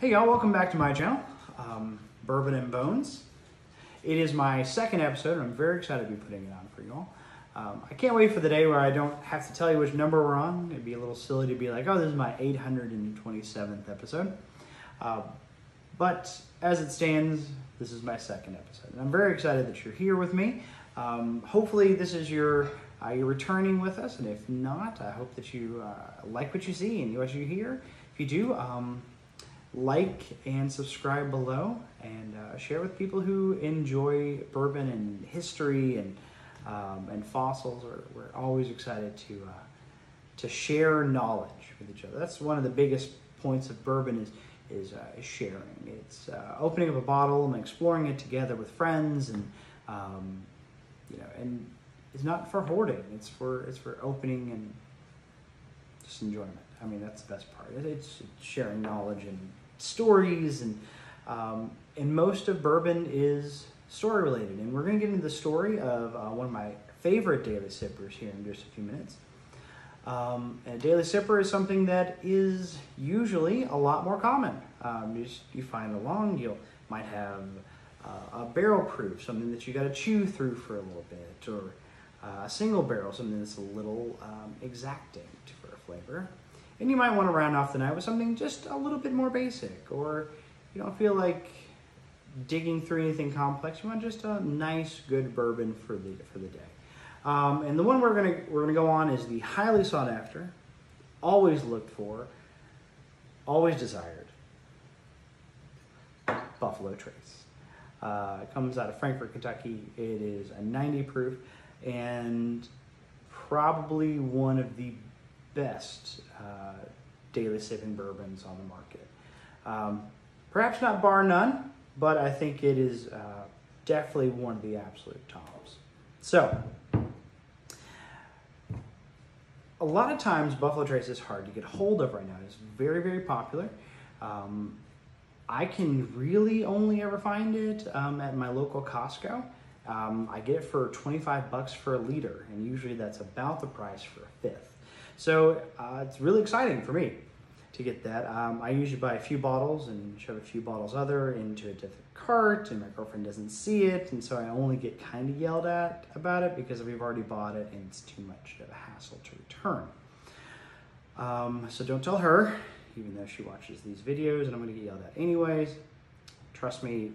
Hey y'all, welcome back to my channel, Bourbon and Bones. It is my second episode and I'm very excited to be putting it on for you all. I can't wait for the day where I don't have to tell you which number we're on. It'd be a little silly to be like, oh, this is my 827th episode. But as it stands, this is my second episode. And I'm very excited that you're here with me. Hopefully this is you're returning with us, and if not, I hope that you like what you see and what you hear. If you do, like and subscribe below, and share with people who enjoy bourbon and history and fossils. We're always excited to share knowledge with each other. That's one of the biggest points of bourbon is sharing. It's opening up a bottle and exploring it together with friends, and and it's not for hoarding. It's for opening and just enjoyment. I mean, that's the best part. It's sharing knowledge and stories, and most of bourbon is story related. And we're going to get into the story of one of my favorite daily sippers here in just a few minutes. And a daily sipper is something that is usually a lot more common. You find along, you might have a barrel proof, something that you got to chew through for a little bit, or a single barrel, something that's a little exacting for a flavor. And you might want to round off the night with something just a little bit more basic, or you don't feel like digging through anything complex. You want just a nice, good bourbon for the day. And the one we're gonna go on is the highly sought after, always looked for, always desired Buffalo Trace. It comes out of Frankfort, Kentucky. It is a 90 proof and probably one of the best daily sipping bourbons on the market. Perhaps not bar none, but I think it is definitely one of the absolute tops. So, a lot of times Buffalo Trace is hard to get hold of right now. It's very, very popular. I can really only ever find it at my local Costco. I get it for $25 for a liter, and usually that's about the price for a fifth. So it's really exciting for me to get that. I usually buy a few bottles and shove a few bottles into a different cart, and my girlfriend doesn't see it, and so I only get kind of yelled at about it because we've already bought it and it's too much of a hassle to return. So don't tell her, even though she watches these videos and I'm going to get yelled at anyways. Trust me,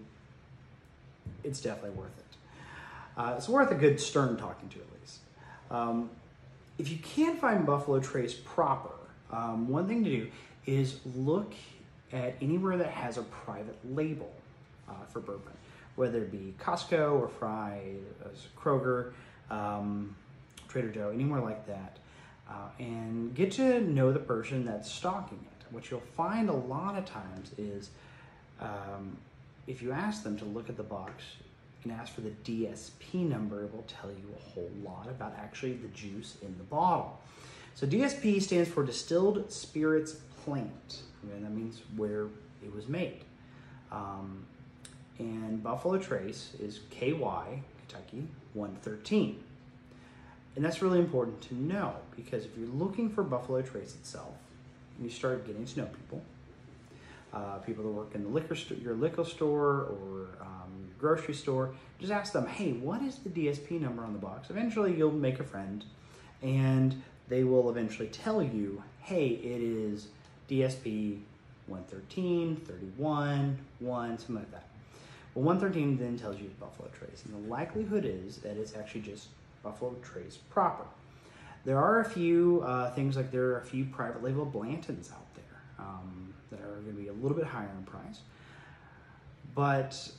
it's definitely worth it. It's worth a good stern talking to, at least. If you can't find Buffalo Trace proper, one thing to do is look at anywhere that has a private label for bourbon, whether it be Costco or Fry, Kroger, Trader Joe, anywhere like that, and get to know the person that's stocking it. What you'll find a lot of times is if you ask them to look at the box and ask for the DSP number, it will tell you a whole lot about actually the juice in the bottle. So DSP stands for Distilled Spirits Plant, and that means where it was made. And Buffalo Trace is KY, Kentucky, 113. And that's really important to know, because if you're looking for Buffalo Trace itself, and you start getting to know people, people that work in the liquor store, your liquor store, or your grocery store, just ask them, hey, what is the DSP number on the box? Eventually you'll make a friend, and they will eventually tell you, hey, it is DSP 113, 31, 1, something like that. Well, 113 then tells you it's Buffalo Trace, and the likelihood is that it's actually just Buffalo Trace proper. There are a few things, like there are a few private label Blantons out there that are going to be a little bit higher in price. But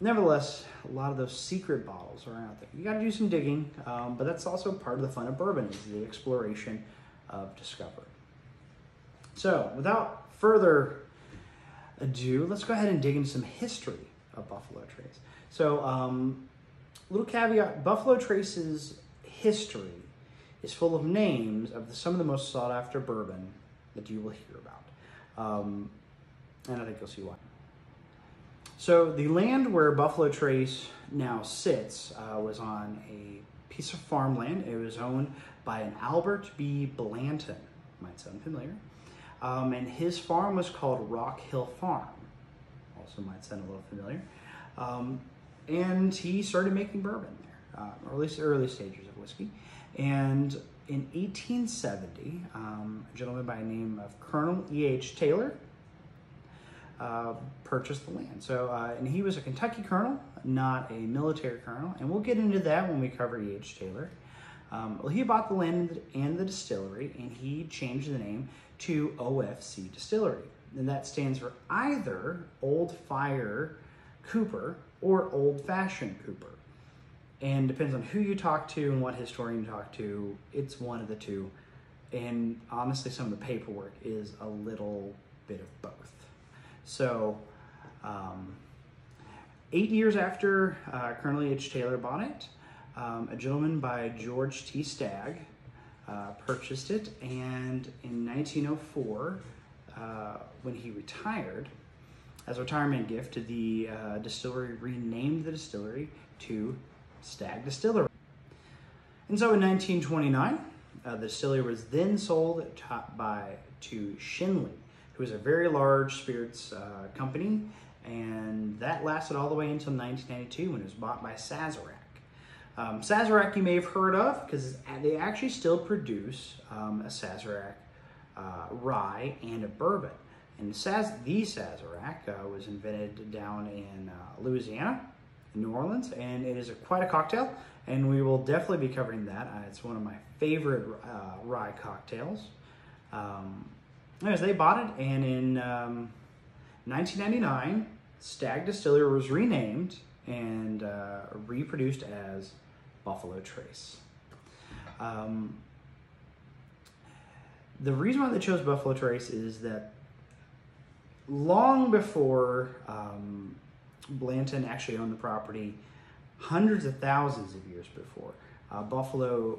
nevertheless, a lot of those secret bottles are out there. You got to do some digging, but that's also part of the fun of bourbon, is the exploration of discovery. So without further ado, let's go ahead and dig into some history of Buffalo Trace. So little caveat, Buffalo Trace's history is full of names of some of the most sought after bourbon that you will hear about. And I think you'll see why. So the land where Buffalo Trace now sits was on a piece of farmland. It was owned by an Albert B. Blanton. Might sound familiar. And his farm was called Rock Hill Farm. Also might sound a little familiar. And he started making bourbon there, or at least the early stages of whiskey. And in 1870, a gentleman by the name of Colonel E.H. Taylor purchased the land. So, and he was a Kentucky colonel, not a military colonel, and we'll get into that when we cover E.H. Taylor. Well, he bought the land and the distillery, and he changed the name to OFC Distillery. And that stands for either Old Fire Cooper or Old Fashioned Cooper. And depends on who you talk to and what historian you talk to, it's one of the two. And honestly, some of the paperwork is a little bit of both. So, 8 years after Colonel H. Taylor bought it, a gentleman by George T. Stagg purchased it, and in 1904, when he retired, as a retirement gift, the distillery renamed the distillery to Stagg Distillery. And so in 1929, the distillery was then sold to Shinley, who was a very large spirits company, and that lasted all the way until 1992 when it was bought by Sazerac. Sazerac you may have heard of because they actually still produce a Sazerac rye and a bourbon. And the Sazerac was invented down in Louisiana, in New Orleans, and it is quite a cocktail, and we will definitely be covering that. It's one of my favorite rye cocktails. Anyways, they bought it, and in 1999, Stagg Distillery was renamed and reproduced as Buffalo Trace. The reason why they chose Buffalo Trace is that long before Blanton actually owned the property, hundreds of thousands of years before, buffalo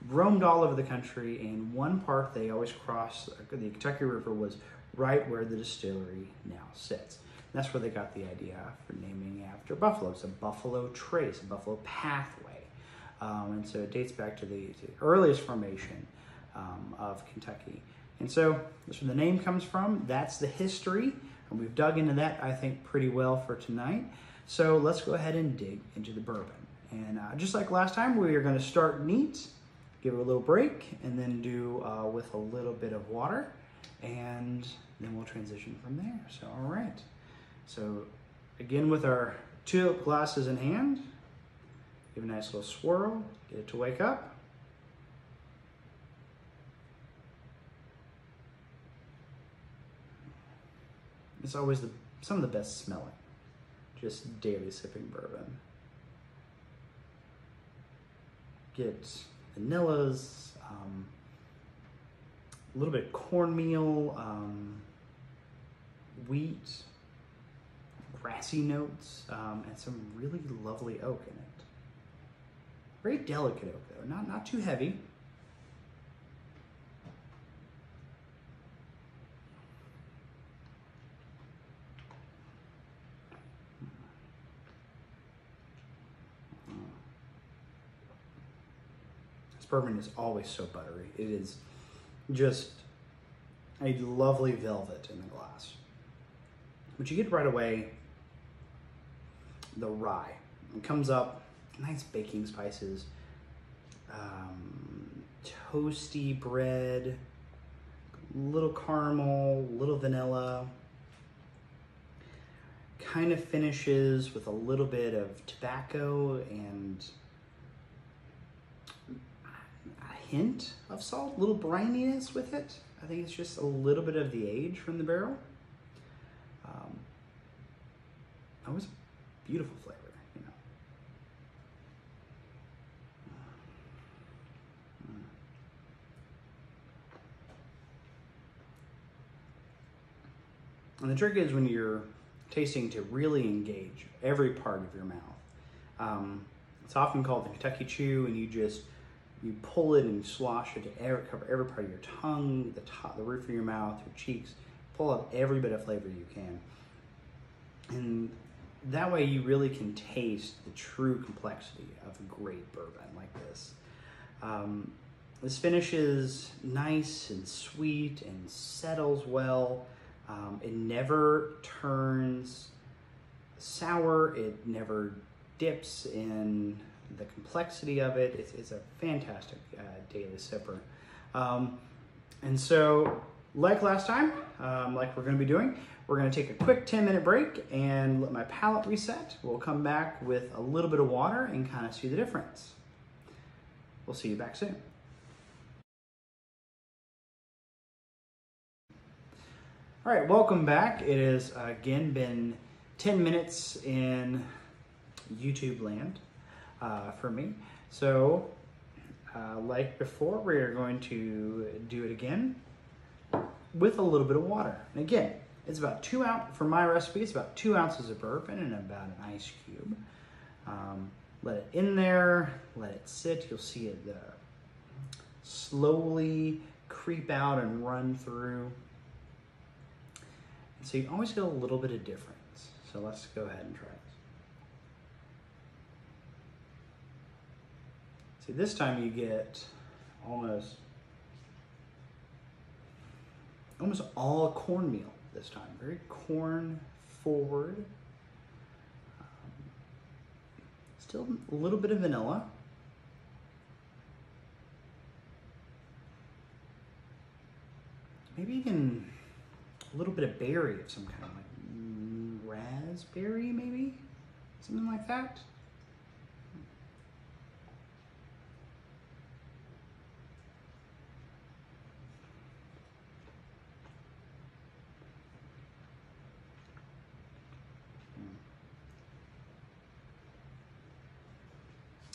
roamed all over the country, and one part they always crossed the Kentucky River was right where the distillery now sits. And that's where they got the idea for naming after buffalo. It's a buffalo trace, a buffalo pathway. And so it dates back to the earliest formation of Kentucky. And so that's where the name comes from. That's the history. And we've dug into that, I think, pretty well for tonight. So let's go ahead and dig into the bourbon. And just like last time, we are going to start neat, give it a little break, and then do with a little bit of water. And then we'll transition from there. So, all right. So, again, with our 2 glasses in hand, give a nice little swirl, get it to wake up. It's always some of the best smelling, just daily sipping bourbon. Get vanillas, a little bit of cornmeal, wheat, grassy notes, and some really lovely oak in it. Very delicate oak though, not too heavy. Bourbon is always so buttery. It is just a lovely velvet in the glass. But you get right away the rye. It comes up, nice baking spices, toasty bread, little caramel, little vanilla. Kind of finishes with a little bit of tobacco and hint of salt, a little brininess with it. I think it's just a little bit of the age from the barrel. That was a beautiful flavor, you know. And the trick is when you're tasting to really engage every part of your mouth. It's often called the Kentucky Chew, and you pull it and slosh it to cover every part of your tongue, the roof of your mouth, your cheeks. Pull out every bit of flavor you can. And that way you really can taste the true complexity of a great bourbon like this. This finish is nice and sweet and settles well. It never turns sour. It never dips in the complexity of it. It's a fantastic daily sipper. And so, like last time, like we're going to be doing, we're going to take a quick 10-minute break and let my palate reset. We'll come back with a little bit of water and kind of see the difference. We'll see you back soon. All right, welcome back. It has again been 10 minutes in YouTube land for me. So, like before, we're going to do it again with a little bit of water. And again, it's about 2 ounces, for my recipe, it's about 2 ounces of bourbon and about an ice cube. Let it in there, let it sit. You'll see it slowly creep out and run through. And so you always get a little bit of difference. So let's go ahead and try this. See, this time you get almost all cornmeal this time. Very corn forward. Still a little bit of vanilla. Maybe even a little bit of berry of some kind, like raspberry maybe? Something like that.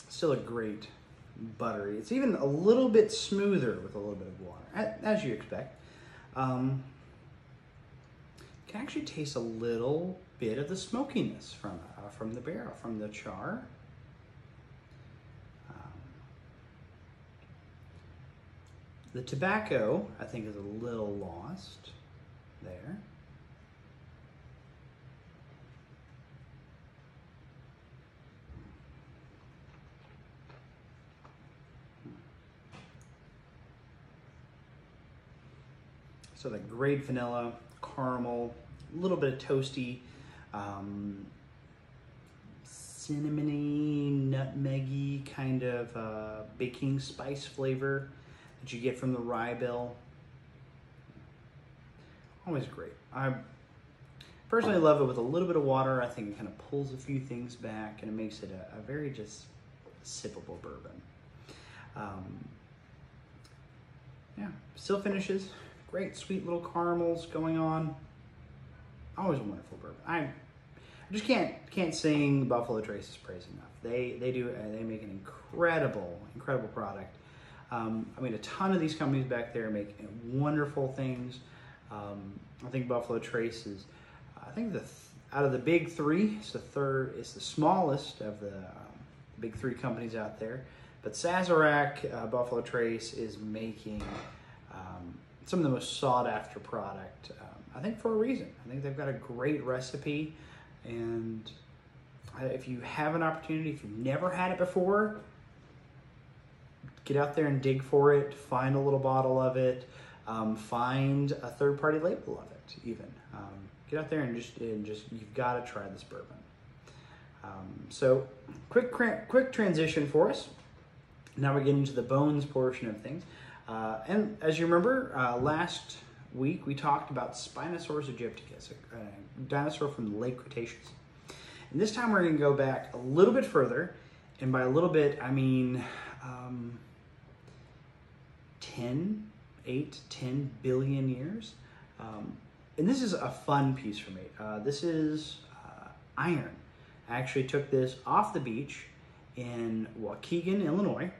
Still a great buttery. It's even a little bit smoother with a little bit of water, as you expect. You can actually taste a little bit of the smokiness from the barrel, from the char. The tobacco, I think, is a little lost there. So the great vanilla, caramel, a little bit of toasty, cinnamony, nutmeggy kind of baking spice flavor that you get from the rye bill. Always great. I personally love it with a little bit of water. I think it kind of pulls a few things back and it makes it a very just sippable bourbon. Yeah, still finishes. Great sweet little caramels going on. Always a wonderful bourbon. I just can't sing Buffalo Trace's praise enough. They make an incredible product. I mean, a ton of these companies back there make wonderful things. I think Buffalo Trace is, I think out of the big three, it's the smallest of the big three companies out there. But Sazerac, Buffalo Trace is making some of the most sought after product, I think for a reason. I think they've got a great recipe, and if you have an opportunity, if you've never had it before, get out there and dig for it, find a little bottle of it, find a third-party label of it even. Get out there and just you've got to try this bourbon. So quick transition for us. Now we're getting to the bones portion of things. And as you remember, last week we talked about Spinosaurus aegypticus, a dinosaur from the late Cretaceous. And this time we're going to go back a little bit further, and by a little bit I mean 10 billion years. And this is a fun piece for me. This is iron. I actually took this off the beach in Waukegan, Illinois.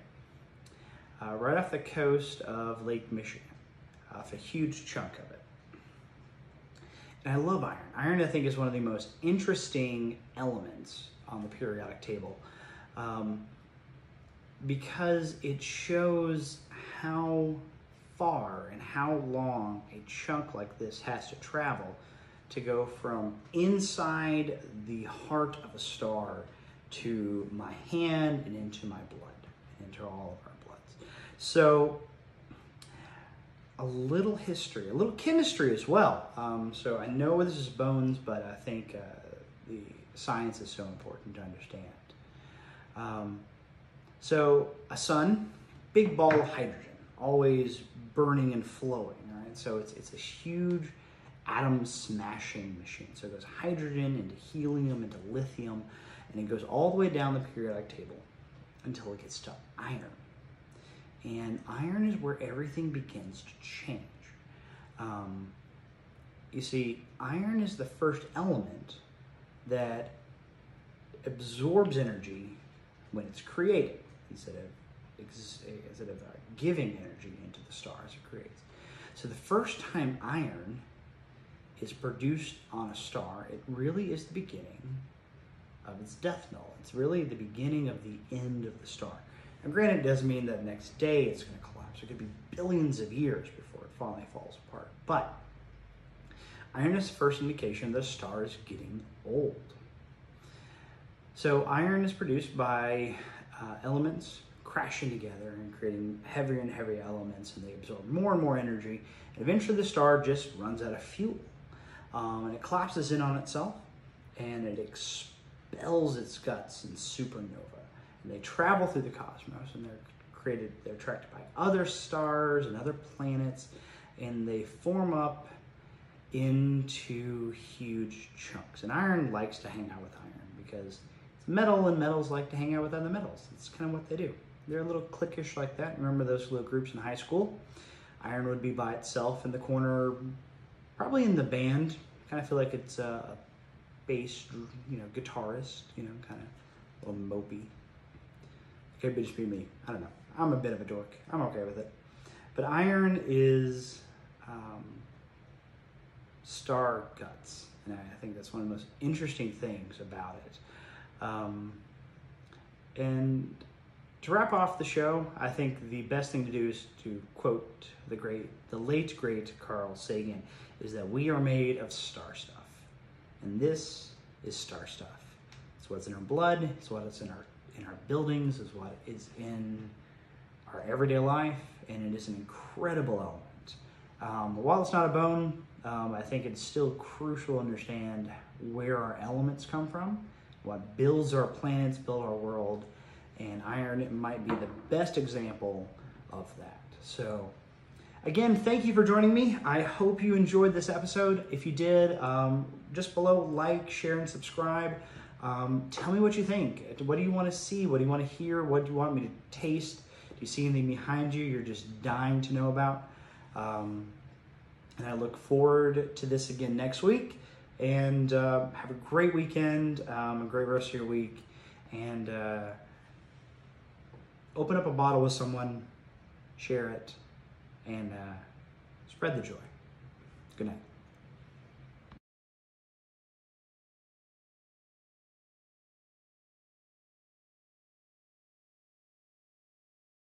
Right off the coast of Lake Michigan, off a huge chunk of it. And I love iron. Iron, I think, is one of the most interesting elements on the periodic table because it shows how far and how long a chunk like this has to travel to go from inside the heart of a star to my hand and into my blood, and into all of our bloods. So a little history, a little chemistry as well. So I know this is bones, but I think the science is so important to understand. So a sun, big ball of hydrogen, always burning and flowing, right? So it's a huge atom smashing machine. So it goes hydrogen into helium, into lithium, and it goes all the way down the periodic table until it gets to iron. And iron is where everything begins to change. You see, iron is the first element that absorbs energy when it's created instead of giving energy into the stars it creates. So the first time iron is produced on a star, it really is the beginning of its death knell. It's really the beginning of the end of the star. Now granted, it doesn't mean that the next day it's going to collapse. It could be billions of years before it finally falls apart. But iron is the first indication that a star is getting old. So iron is produced by elements crashing together and creating heavier and heavier elements, and they absorb more and more energy. And eventually the star just runs out of fuel. And it collapses in on itself, and it expels its guts in supernova. And they travel through the cosmos, and they're attracted by other stars and other planets, and they form up into huge chunks. And iron likes to hang out with iron because it's metal, and metals like to hang out with other metals. It's kind of what they do. They're a little cliquish like that. Remember those little groups in high school? Iron would be by itself in the corner, probably in the band. Kind of feel like it's a bass, guitarist, kind of a little mopey. Could just be me. I don't know. I'm a bit of a dork. I'm okay with it. But iron is star guts, and I think that's one of the most interesting things about it. And to wrap off the show, I think the best thing to do is to quote the late great Carl Sagan, is that we are made of star stuff. And this is star stuff. It's what's in our blood, it's what's in our buildings, is what is in our everyday life, and it is an incredible element. While it's not a bone, I think it's still crucial to understand where our elements come from, what builds our planets, build our world, and iron might be the best example of that. So again, thank you for joining me. I hope you enjoyed this episode. If you did, just below, like, share, and subscribe. Tell me what you think. What do you want to see? What do you want to hear? What do you want me to taste? Do you see anything behind you you're just dying to know about? And I look forward to this again next week. And have a great weekend, a great rest of your week. And open up a bottle with someone, share it, and spread the joy. Good night.